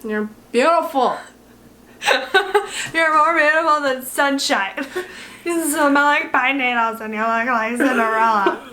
You're beautiful. You're more beautiful than sunshine. You smell like pine needles and you look like Cinderella.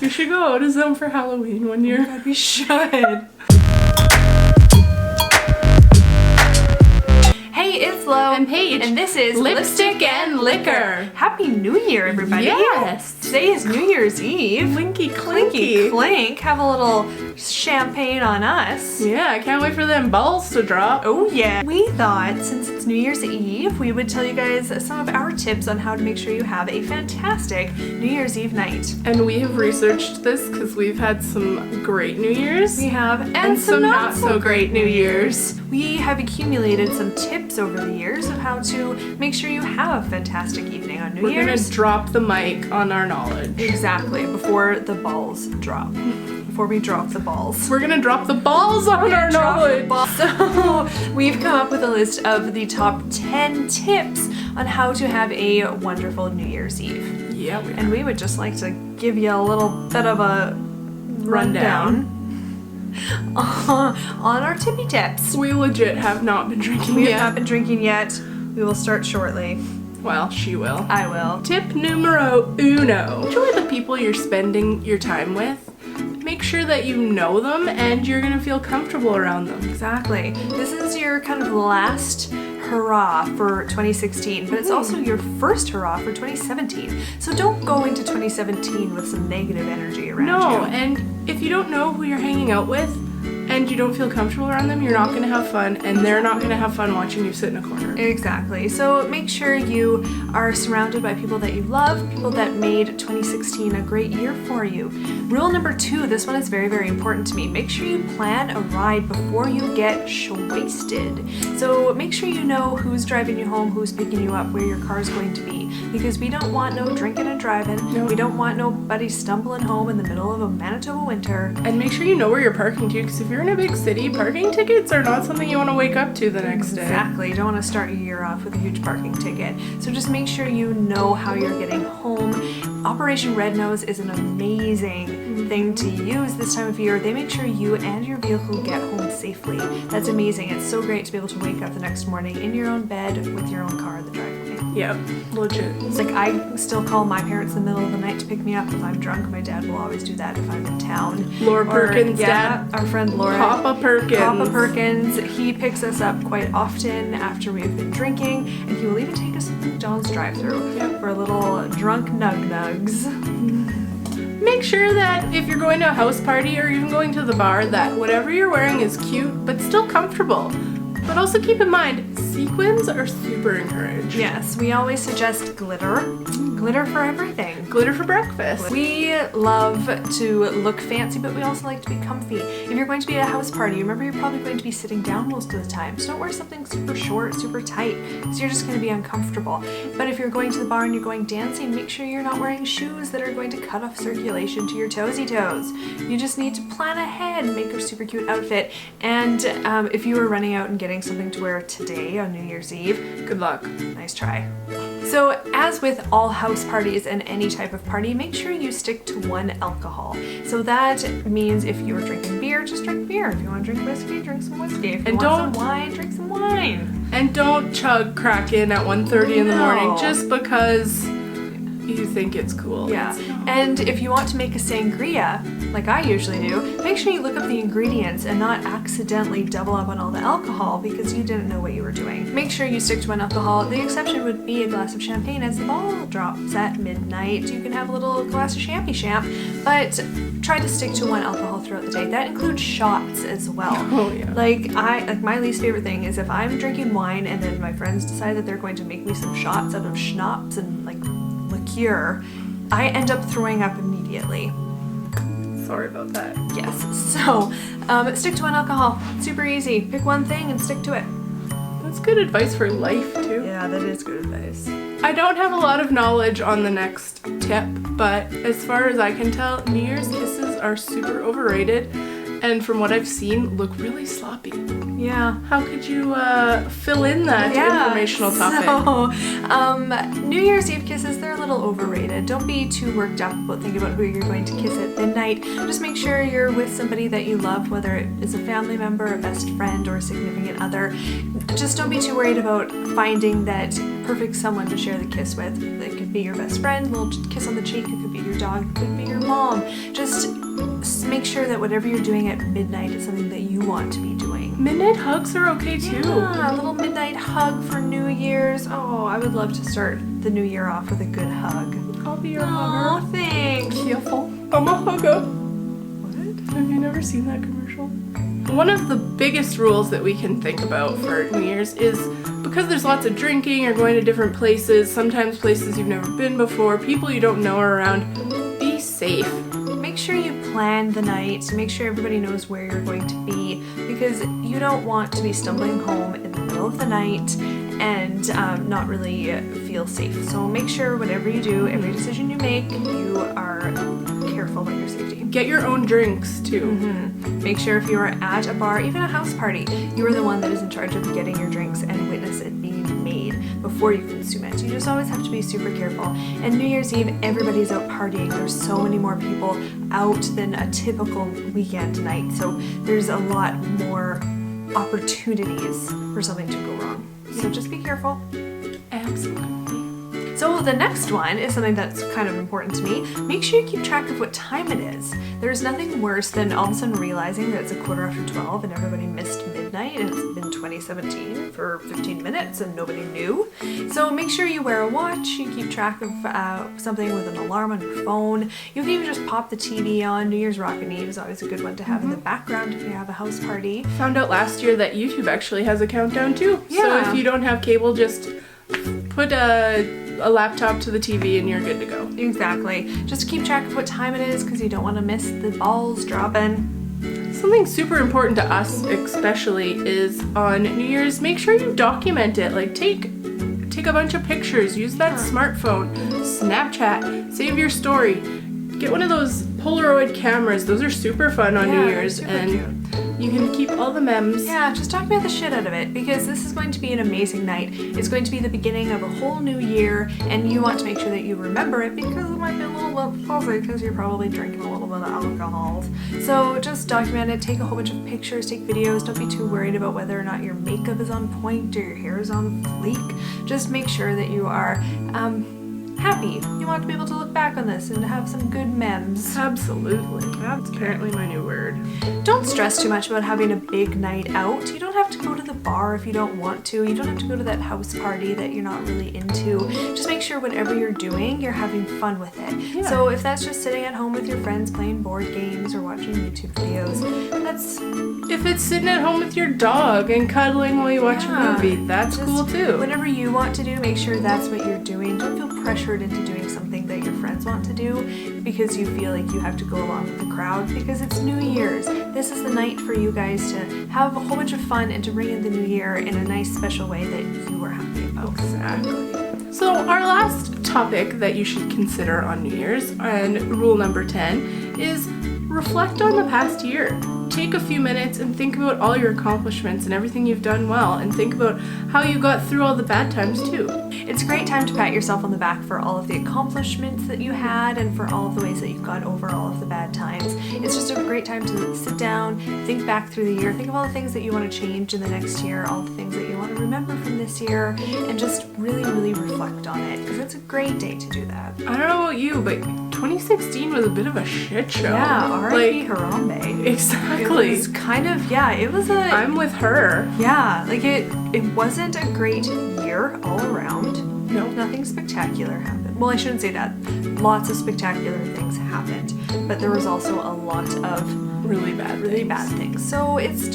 We should go AutoZone for Halloween one year. Oh my God, we should. Hey, it's Lo. And Paige. And this is Lipstick and Liquor. Happy New Year, everybody. Yes. Today is New Year's Eve. Clinky Clinky clink. Have a little champagne on us. Yeah, I can't wait for them balls to drop. Oh yeah. We thought since it's New Year's Eve, we would tell you guys some of our tips on how to make sure you have a fantastic New Year's Eve night. And we have researched this because we've had some great New Year's. We have, and some not so great New Year's. We have accumulated some tips over the years of how to make sure you have a fantastic evening on New Year's. We're gonna drop the mic on our knowledge. Exactly, before the balls drop. Before we drop the balls. We're gonna drop the balls on our knowledge. So we've come up with a list of the top 10 tips on how to have a wonderful New Year's Eve. Yeah, and we would just like to give you a little bit of a rundown on our tippy tips. We legit have not been drinking We yet. have not been drinking yet. We will start shortly. Well, she will. I will. Tip numero uno. Enjoy the people you're spending your time with. Make sure that you know them and you're gonna feel comfortable around them. Exactly. This is your kind of last hurrah for 2016, but it's also your first hurrah for 2017. So don't go into 2017 with some negative energy around you. No, and if you don't know who you're hanging out with and you don't feel comfortable around them, you're not gonna have fun, and they're not gonna have fun watching you sit in a corner. Exactly. So make sure you are surrounded by people that you love, people that made 2016 a great year for you. Rule number 2, this one is very, very important to me. Make sure you plan a ride before you get wasted. So make sure you know who's driving you home, who's picking you up, where your car's going to be, because we don't want no drinking and driving. No. We don't want nobody stumbling home in the middle of a Manitoba winter. And make sure you know where you're parking too, because if you're in a big city, parking tickets are not something you want to wake up to the next day. Exactly. You don't want to start your year off with a huge parking ticket. So just make sure you know how you're getting home. Operation Red Nose is an amazing thing to use this time of year. They make sure you and your vehicle get home safely. That's amazing. It's so great to be able to wake up the next morning in your own bed with your own car in the driveway. Yep, legit. It's like I still call my parents in the middle of the night to pick me up if I'm drunk. My dad will always do that if I'm in town. Laura Perkins' dad. Our friend Laura. Papa Perkins. Papa Perkins. He picks us up quite often after we've been drinking, and he will even take us to McDonald's drive-thru for a little drunk nug-nugs. Make sure that if you're going to a house party or even going to the bar, that whatever you're wearing is cute but still comfortable. But also keep in mind, sequins are super encouraged. Yes, we always suggest glitter. Glitter for everything. Glitter for breakfast. We love to look fancy, but we also like to be comfy. If you're going to be at a house party, remember you're probably going to be sitting down most of the time. So don't wear something super short, super tight, because you're just going to be uncomfortable. But if you're going to the bar and you're going dancing, make sure you're not wearing shoes that are going to cut off circulation to your toesy toes. You just need to plan ahead and make a super cute outfit. And if you were running out and getting something to wear today on New Year's Eve, good luck. Nice try. So as with all house parties and any type of party, make sure you stick to one alcohol. So that means if you're drinking beer, just drink beer. If you want to drink whiskey, drink some whiskey. If you want some wine, drink some wine. And don't chug Kraken at 1:30 in the morning just because you think it's cool. Yeah. And if you want to make a sangria, like I usually do, make sure you look up the ingredients and not accidentally double up on all the alcohol because you didn't know what you were doing. Make sure you stick to one alcohol. The exception would be a glass of champagne as the ball drops at midnight. You can have a little glass of champy champ, but try to stick to one alcohol throughout the day. That includes shots as well. Oh yeah. Like my least favorite thing is if I'm drinking wine and then my friends decide that they're going to make me some shots out of schnapps and like liqueur, I end up throwing up immediately. Sorry about that. Yes, so stick to one alcohol. Super easy. Pick one thing and stick to it. That's good advice for life too. Yeah, that is good advice. I don't have a lot of knowledge on the next tip, but as far as I can tell, New Year's kisses are super overrated. and from what I've seen, look really sloppy. Yeah. How could you fill in that informational topic? So, New Year's Eve kisses, they're a little overrated. Don't be too worked up about thinking about who you're going to kiss at midnight. Just make sure you're with somebody that you love, whether it is a family member, a best friend, or a significant other. Just don't be too worried about finding that perfect someone to share the kiss with. It could be your best friend, a little kiss on the cheek, it could be your dog, it could be your mom. Just make sure that whatever you're doing at midnight is something that you want to be doing. Midnight hugs are okay too. Yeah, a little midnight hug for New Year's. Oh, I would love to start the new year off with a good hug. I'll be your Oh, hugger. thanks. Careful. I'm a hugger. What? Have you never seen that commercial? One of the biggest rules that we can think about for New Year's is because there's lots of drinking, you're going to different places, sometimes places you've never been before, people you don't know are around. Be safe. Make sure you plan the night, make sure everybody knows where you're going to be, because you don't want to be stumbling home in the middle of the night and not really feel safe. So make sure whatever you do, every decision you make, you are careful about your safety. Get your own drinks too. Make sure if you are at a bar, even a house party, you are the one that is in charge of getting your drinks and witness it being made before you consume it. You just always have to be super careful. And New Year's Eve, everybody's out partying. There's so many more people out than a typical weekend night. So there's a lot more opportunities for something to go wrong. So just be careful. Absolutely. So the next one is something that's kind of important to me. Make sure you keep track of what time it is. There's nothing worse than all of a sudden realizing that it's 12:15 and everybody missed midnight and it's been 2017 for 15 minutes and nobody knew. So make sure you wear a watch, you keep track of something with an alarm on your phone. You can even just pop the TV on. New Year's Rockin' Eve is always a good one to have in the background if you have a house party. Found out last year that YouTube actually has a countdown too. So Yeah. if you don't have cable, just put a laptop to the TV and you're good to go. Exactly. Just keep track of what time it is because you don't want to miss the balls dropping. Something super important to us especially is on New Year's, make sure you document it. Like take a bunch of pictures, use that smartphone, Snapchat, save your story. Get one of those Polaroid cameras. Those are super fun on New Year's super and cute. you can keep all the memes. Yeah, just document the shit out of it because this is going to be an amazing night. It's going to be the beginning of a whole new year and you want to make sure that you remember it because it might be a little bit fuzzy because you're probably drinking a little bit of alcohol. So just document it, take a whole bunch of pictures, take videos. Don't be too worried about whether or not your makeup is on point or your hair is on fleek. Just make sure that you are happy. You want to be able to look back on this and have some good memes. Absolutely. That's apparently my new word. Don't stress too much about having a big night out. You don't have to go to the bar if you don't want to. You don't have to go to that house party that you're not really into. Just make sure whatever you're doing, you're having fun with it. Yeah. So if that's just sitting at home with your friends playing board games or watching YouTube videos, that's If it's sitting at home with your dog and cuddling while you watch Yeah. a movie, that's just cool too. whatever you want to do, make sure that's what you're doing. Don't feel pressured into doing something that your friends want to do because you feel like you have to go along with the crowd because it's New Year's. This is the night for you guys to have a whole bunch of fun and to bring in the new year in a nice special way that you are happy about. Exactly. So our last topic that you should consider on New Year's, and rule number 10, is reflect on the past year. Take a few minutes and think about all your accomplishments and everything you've done well, and think about how you got through all the bad times too. It's a great time to pat yourself on the back for all of the accomplishments that you had and for all of the ways that you've got over all of the bad times. It's just a great time to sit down, think back through the year, think of all the things that you want to change in the next year, all the things that you want to remember from this year, and just really, really reflect on it because it's a great day to do that. I don't know about you, but 2016 was a bit of a shit show. Yeah, R.I.P. Like, Harambe. exactly. It was kind of, yeah, it was a... I'm with her. Yeah, like it wasn't a great year all around. No. Nothing spectacular happened. Well, I shouldn't say that. Lots of spectacular things happened, but there was also a lot of Really bad things. So it's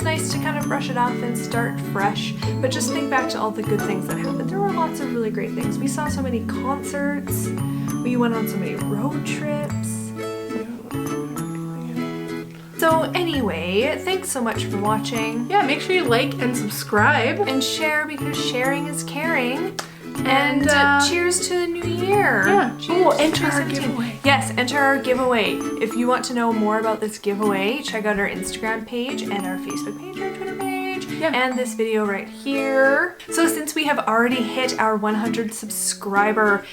nice to kind of brush it off and start fresh, but just think back to all the good things that happened. There were lots of really great things. We saw so many concerts. We went on so many road trips. So anyway, thanks so much for watching. Yeah, make sure you like and subscribe. And share because sharing is caring. And cheers to the new year. Yeah. Cheers Oh, to enter our 2017. giveaway. Yes, enter our giveaway. If you want to know more about this giveaway, check out our Instagram page and our Facebook page, our Twitter page, and this video right here. So since we have already hit our 100 subscriber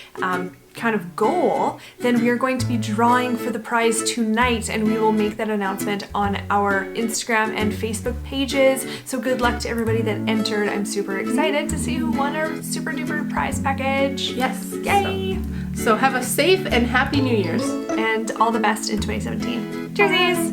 kind of goal, then we are going to be drawing for the prize tonight, and we will make that announcement on our Instagram and Facebook pages. So good luck to everybody that entered. I'm super excited to see who won our super duper prize package. Yes. Yay! So have a safe and happy New Year's. And all the best in 2017. Cheersies!